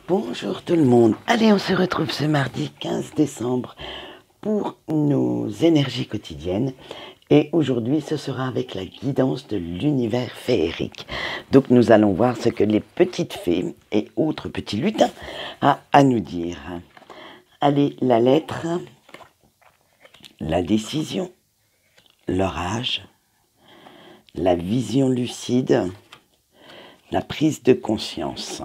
Bonjour tout le monde. Allez, on se retrouve ce mardi 15 décembre pour nos énergies quotidiennes. Et aujourd'hui, ce sera avec la guidance de l'univers féerique. Donc nous allons voir ce que les petites fées et autres petits lutins ont à nous dire. Allez, la lettre, la décision, l'orage, la vision lucide, la prise de conscience.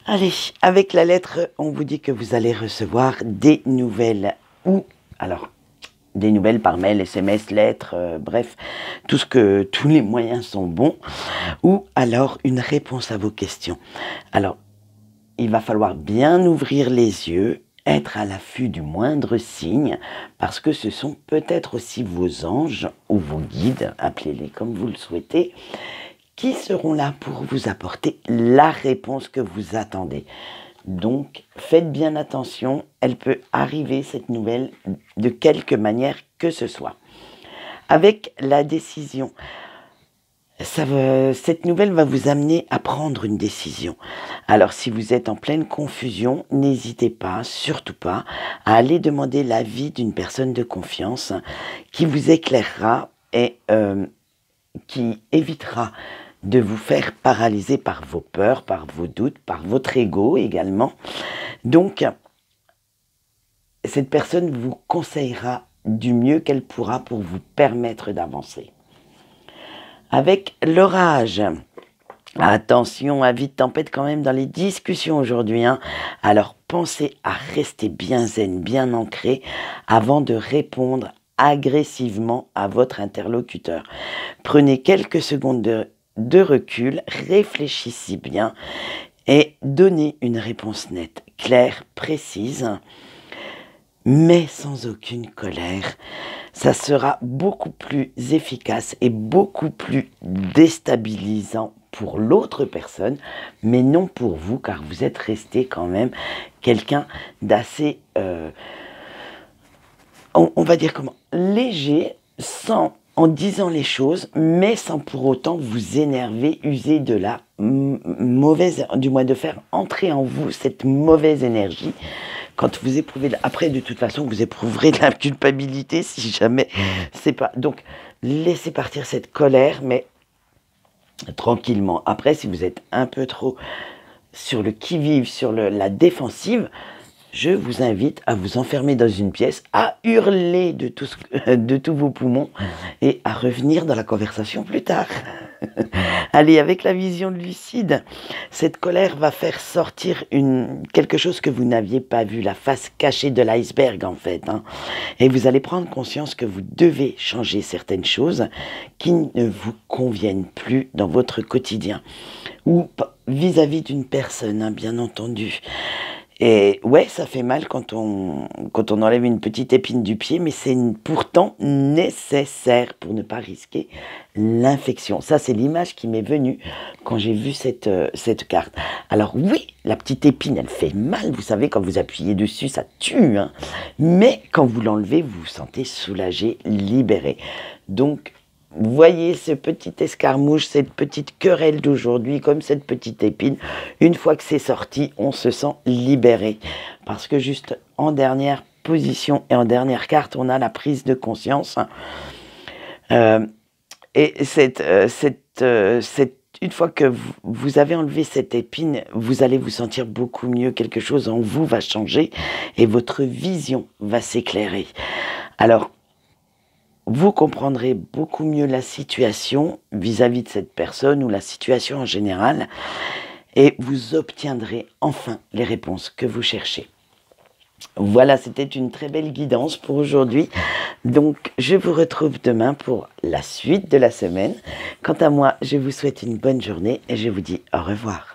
Allez, avec la lettre, on vous dit que vous allez recevoir des nouvelles des nouvelles par mail, SMS, lettres, bref, tous les moyens sont bons, ou alors une réponse à vos questions. Alors, il va falloir bien ouvrir les yeux, être à l'affût du moindre signe, parce que ce sont peut-être aussi vos anges ou vos guides, appelez-les comme vous le souhaitez, qui seront là pour vous apporter la réponse que vous attendez. Donc, faites bien attention, elle peut arriver, cette nouvelle, de quelque manière que ce soit. Avec la décision, cette nouvelle va vous amener à prendre une décision. Alors, si vous êtes en pleine confusion, n'hésitez pas, surtout pas, à aller demander l'avis d'une personne de confiance qui vous éclairera et qui évitera de vous faire paralyser par vos peurs, par vos doutes, par votre ego également. Donc, cette personne vous conseillera du mieux qu'elle pourra pour vous permettre d'avancer. Avec l'orage, attention, avis de tempête quand même dans les discussions aujourd'hui, hein. Alors, pensez à rester bien zen, bien ancré avant de répondre agressivement à votre interlocuteur. Prenez quelques secondes de recul, réfléchissez bien et donnez une réponse nette, claire, précise, mais sans aucune colère. Ça sera beaucoup plus efficace et beaucoup plus déstabilisant pour l'autre personne, mais non pour vous, car vous êtes resté quand même quelqu'un d'assez, on va dire comment, léger, en disant les choses, mais sans pour autant vous énerver, user de la mauvaise, du moins de faire entrer en vous cette mauvaise énergie. Quand vous éprouvez, après de toute façon, vous éprouverez de la culpabilité si jamais c'est pas. Donc, laissez partir cette colère, mais tranquillement. Après, si vous êtes un peu trop sur le qui-vive, sur la défensive, je vous invite à vous enfermer dans une pièce, à hurler de tous vos poumons et à revenir dans la conversation plus tard. Allez, avec la vision lucide, cette colère va faire sortir quelque chose que vous n'aviez pas vu, la face cachée de l'iceberg en fait, hein. Et vous allez prendre conscience que vous devez changer certaines choses qui ne vous conviennent plus dans votre quotidien ou vis-à-vis d'une personne, hein, bien entendu. Et ouais, ça fait mal quand on enlève une petite épine du pied, mais c'est pourtant nécessaire pour ne pas risquer l'infection. Ça, c'est l'image qui m'est venue quand j'ai vu cette carte. Alors oui, la petite épine, elle fait mal, vous savez, quand vous appuyez dessus, ça tue, hein. Mais quand vous l'enlevez, vous vous sentez soulagé, libéré. Donc, voyez ce petit escarmouche, cette petite querelle d'aujourd'hui, comme cette petite épine. Une fois que c'est sorti, on se sent libéré. Parce que juste en dernière position et en dernière carte, on a la prise de conscience. Et une fois que vous avez enlevé cette épine, vous allez vous sentir beaucoup mieux. Quelque chose en vous va changer et votre vision va s'éclairer. Alors, vous comprendrez beaucoup mieux la situation vis-à-vis de cette personne ou la situation en général et vous obtiendrez enfin les réponses que vous cherchez. Voilà, c'était une très belle guidance pour aujourd'hui. Donc, je vous retrouve demain pour la suite de la semaine. Quant à moi, je vous souhaite une bonne journée et je vous dis au revoir.